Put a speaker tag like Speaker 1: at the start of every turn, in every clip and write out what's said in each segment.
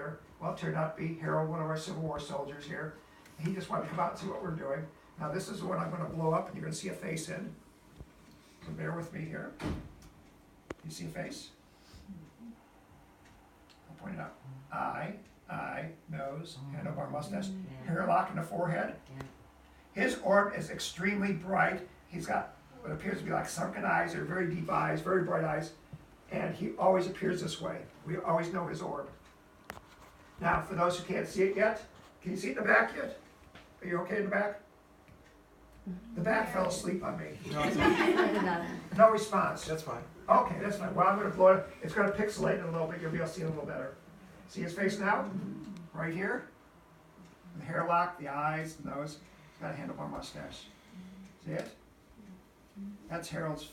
Speaker 1: there. Well, it turned out to be Harold, one of our Civil War soldiers here. He just wanted to come out and see what we're doing. Now this is what I'm going to blow up, and you're going to see a face in. So bear with me here. You see a face? I'll point it out. Eye, nose, handlebar, mustache, hairlock in the forehead. His orb is extremely bright. He's got what appears to be like sunken eyes, or very deep eyes, very bright eyes, and he always appears this way. We always know his orb. Now, for those who can't see it yet, can you see it in the back yet? Are you okay in the back? The back fell asleep on me. No response.
Speaker 2: That's fine.
Speaker 1: Okay, that's fine. Well, I'm going to blow it. It's going to pixelate it a little bit. You'll be able to see it a little better. See his face now? Right here. The hairlock, the eyes, the nose. He's got a handlebar mustache. See it? That's Harold's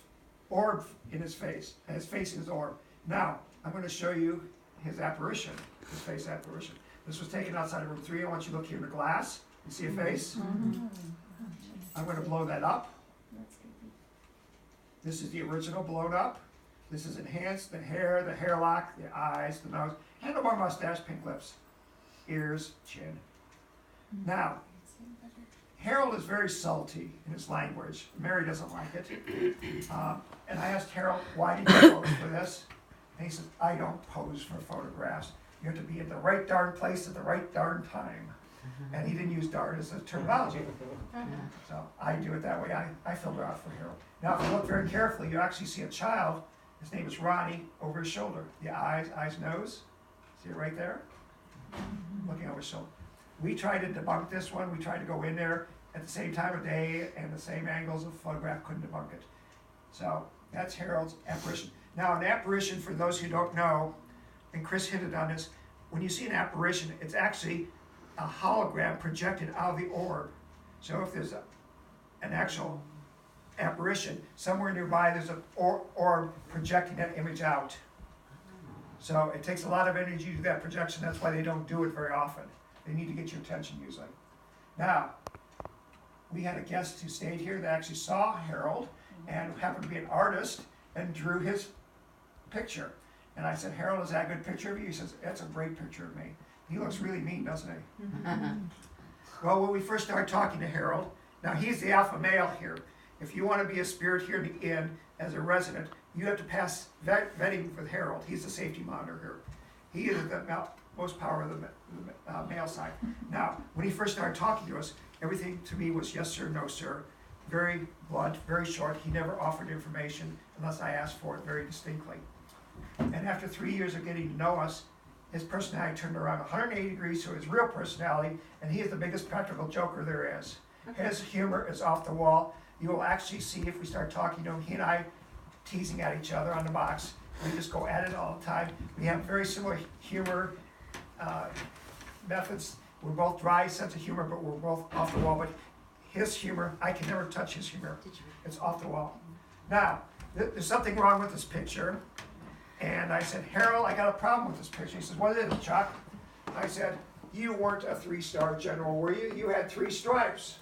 Speaker 1: orb in his face. And his face in his orb. Now, I'm going to show you his apparition. His face apparition. This was taken outside of room 3. I want you to look here in the glass. You see a face? I'm going to blow that up. This is the original blown up. This is enhanced, the hair, the hairlock, the eyes, the nose, handlebar mustache, pink lips, ears, chin. Now, Harold is very salty in his language. Mary doesn't like it. And I asked Harold, why did you pose for this? And he says, I don't pose for photographs. You have to be at the right darn place at the right darn time. And he didn't use darn as a terminology. So I do it that way. I filter out for Harold. Now, if you look very carefully, you actually see a child. His name is Ronnie, over his shoulder. The eyes, nose. See it right there? Looking over his shoulder. We tried to debunk this one. We tried to go in there at the same time of day and the same angles of the photograph, couldn't debunk it. So that's Harold's apparition. Now, an apparition, for those who don't know, and Chris hinted on this, when you see an apparition, it's actually a hologram projected out of the orb. So if there's an actual apparition, somewhere nearby there's an orb projecting that image out. So it takes a lot of energy to do that projection. That's why they don't do it very often. They need to get your attention usually. Now, we had a guest who stayed here that actually saw Harold and happened to be an artist and drew his picture. And I said, Harold, is that a good picture of you? He says, that's a great picture of me. He looks really mean, doesn't he? Well, when we first started talking to Harold, now he's the alpha male here. If you want to be a spirit here in the inn as a resident, you have to pass vetting with Harold. He's the safety monitor here. He is the most power of the male side. Now, when he first started talking to us, everything to me was yes sir, no sir. Very blunt, very short. He never offered information unless I asked for it very distinctly. And after 3 years of getting to know us, his personality turned around 180 degrees to his real personality, and he is the biggest practical joker there is. His humor is off the wall. You will actually see if we start talking to him, he and I teasing at each other on the box. We just go at it all the time. We have very similar humor methods. We're both dry sense of humor, but we're both off the wall. But his humor, I can never touch his humor. It's off the wall. Now, there's something wrong with this picture. And I said, Harold, I got a problem with this picture. He says, what is it, Chuck? I said, you weren't a 3-star general, were you? You had 3 stripes.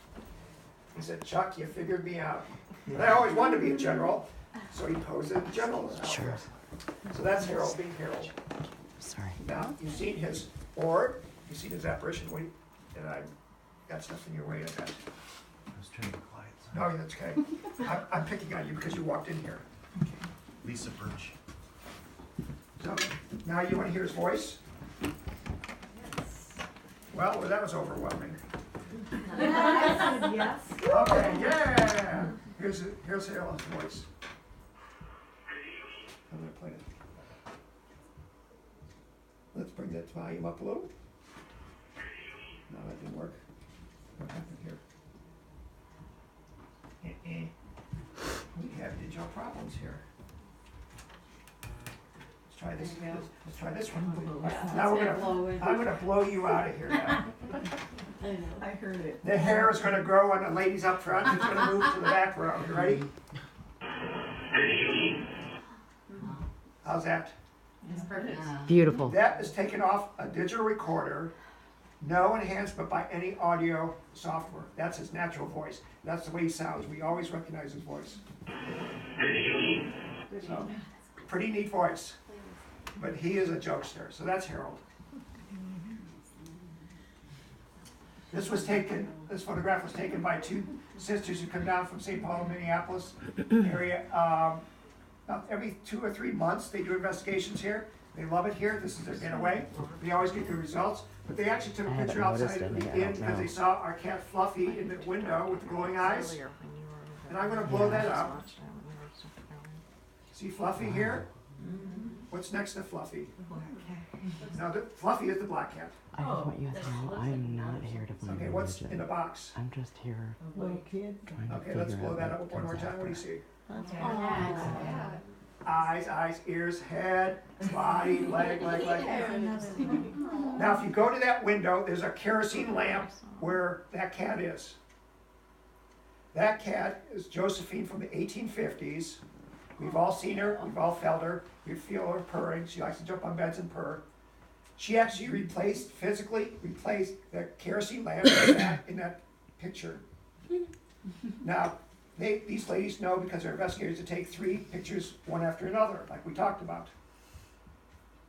Speaker 1: He said, Chuck, you figured me out. But I always wanted to be a general, so he posed as a general. Sure. So that's Harold being Harold.
Speaker 3: Sorry.
Speaker 1: Now, you've seen his orb, you've seen his apparition, and I got stuff in your way of that.
Speaker 2: I was trying to be quiet.
Speaker 1: No, that's okay. I'm picking on you because you walked in here.
Speaker 2: Lisa Birch.
Speaker 1: So, now you want to hear his voice?
Speaker 4: Yes.
Speaker 1: Well, that was overwhelming.
Speaker 4: Yes.
Speaker 1: Okay, yeah! Here's Harold's voice. I'm going to play it. Let's bring that volume up a little. No, that didn't work. What happened here? We have digital problems here. Let's try this. Let's try this one. Now I'm gonna blow you out of here now.
Speaker 4: I heard it.
Speaker 1: The hair is gonna grow on the ladies up front. It's gonna move to the background. You ready? How's that?
Speaker 4: It's perfect.
Speaker 3: Beautiful.
Speaker 1: That is taken off a digital recorder. No enhancement by any audio software. That's his natural voice. That's the way he sounds. We always recognize his voice. So, pretty neat voice. But he is a jokester. So that's Harold. This photograph was taken by two sisters who come down from St. Paul, Minneapolis area. About every 2 or 3 months, they do investigations here. They love it here. This is their getaway. We always get good results. But they actually took a picture outside of the inn because they saw our cat Fluffy in the window with the glowing eyes. And I'm going to blow that up. See Fluffy here? What's next to Fluffy? Now, Fluffy is the black cat.
Speaker 3: I just want you to know I'm not here to blame
Speaker 1: Okay, what's in the box?
Speaker 3: I'm just here
Speaker 4: Little kid.
Speaker 3: trying to
Speaker 1: Okay, let's
Speaker 3: figure
Speaker 1: blow
Speaker 3: out
Speaker 1: that
Speaker 3: what
Speaker 1: up one more
Speaker 3: comes
Speaker 1: time. What do you
Speaker 3: after.
Speaker 1: see?
Speaker 4: Oh.
Speaker 1: Eyes, ears, head, body, leg. Now, if you go to that window, there's a kerosene lamp where that cat is. That cat is Josephine from the 1850s. We've all seen her, we've all felt her, we feel her purring. She likes to jump on beds and purr. She actually physically replaced the kerosene lamp in that picture. Now, these ladies know because they're investigators to take 3 pictures one after another, like we talked about.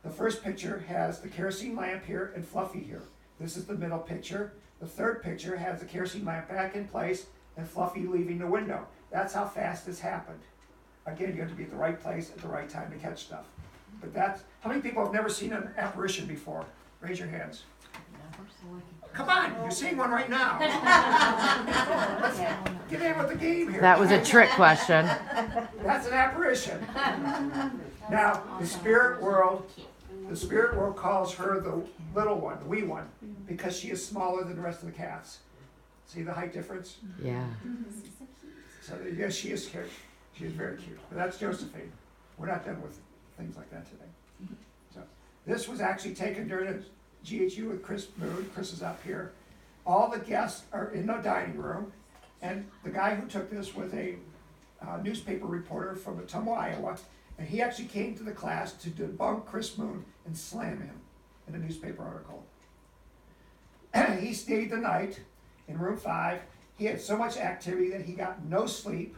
Speaker 1: The first picture has the kerosene lamp here and Fluffy here. This is the middle picture. The third picture has the kerosene lamp back in place and Fluffy leaving the window. That's how fast this happened. Again, you have to be at the right place at the right time to catch stuff. But how many people have never seen an apparition before? Raise your hands. Come on, you're seeing one right now. Let's get in with the game here.
Speaker 3: That was a trick question.
Speaker 1: That's an apparition. Now, the spirit world calls her the little one, the wee one, because she is smaller than the rest of the cats. See the height difference?
Speaker 3: Yeah.
Speaker 1: So yes, she is cute. She is very cute. But that's Josephine. We're not done with things like that today. So this was actually taken during a GHU with Chris Moon. Chris is up here. All the guests are in the dining room, and the guy who took this was a newspaper reporter from Ottumwa, Iowa, and he actually came to the class to debunk Chris Moon and slam him in a newspaper article. He stayed the night in room 5. He had so much activity that he got no sleep.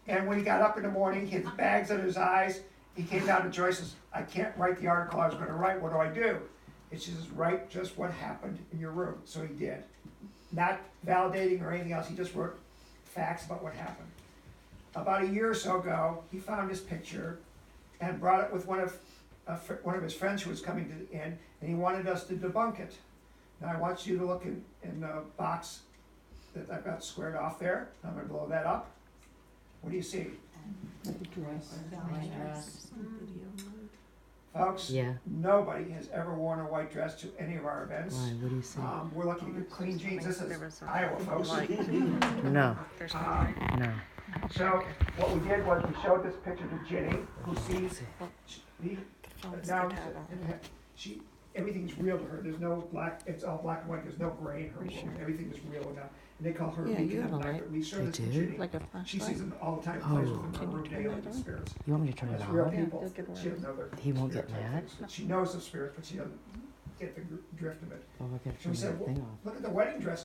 Speaker 1: And when he got up in the morning, he had bags under his eyes. He came down to Joyce and says, I can't write the article I was going to write. What do I do? And she says, write just what happened in your room. So he did. Not validating or anything else. He just wrote facts about what happened. About a year or so ago, he found this picture and brought it with one of his friends who was coming to the inn, and he wanted us to debunk it. Now I want you to look in the box that I've got squared off there. I'm going to blow that up. What do you see? Folks,
Speaker 3: Yeah.
Speaker 1: nobody has ever worn a white dress to any of our events.
Speaker 3: Why? What do you say?
Speaker 1: We're lucky to get clean jeans. This is Iowa, folks.
Speaker 3: No. No.
Speaker 1: So what we did was we showed this picture to Jenny, who sees now everything's real to her. There's no black. It's all black and white. There's no gray in her room. Everything is real now. And they call her
Speaker 4: Yeah,
Speaker 1: Beacon
Speaker 4: you have
Speaker 1: of
Speaker 4: a
Speaker 1: Night.
Speaker 4: light.
Speaker 1: But we show
Speaker 3: They
Speaker 1: this to
Speaker 3: do?
Speaker 1: Jenny.
Speaker 4: Like a
Speaker 1: She
Speaker 4: flashlight?
Speaker 1: sees them all the time. Plays with them in
Speaker 4: Can
Speaker 1: her
Speaker 4: you
Speaker 1: room
Speaker 4: turn
Speaker 1: daily
Speaker 4: that
Speaker 1: with the
Speaker 4: on?
Speaker 1: spirits.
Speaker 3: You want me to turn it
Speaker 1: That's real
Speaker 3: on?
Speaker 4: Yeah,
Speaker 1: people.
Speaker 4: they'll get
Speaker 1: She doesn't know they're
Speaker 3: He won't
Speaker 1: spirit
Speaker 3: get
Speaker 1: type
Speaker 3: mad?
Speaker 1: things, but she knows the spirits, but she doesn't get the drift of it.
Speaker 3: Oh, look at
Speaker 1: So we
Speaker 3: turn
Speaker 1: said,
Speaker 3: that
Speaker 1: well,
Speaker 3: thing off.
Speaker 1: look at the wedding dress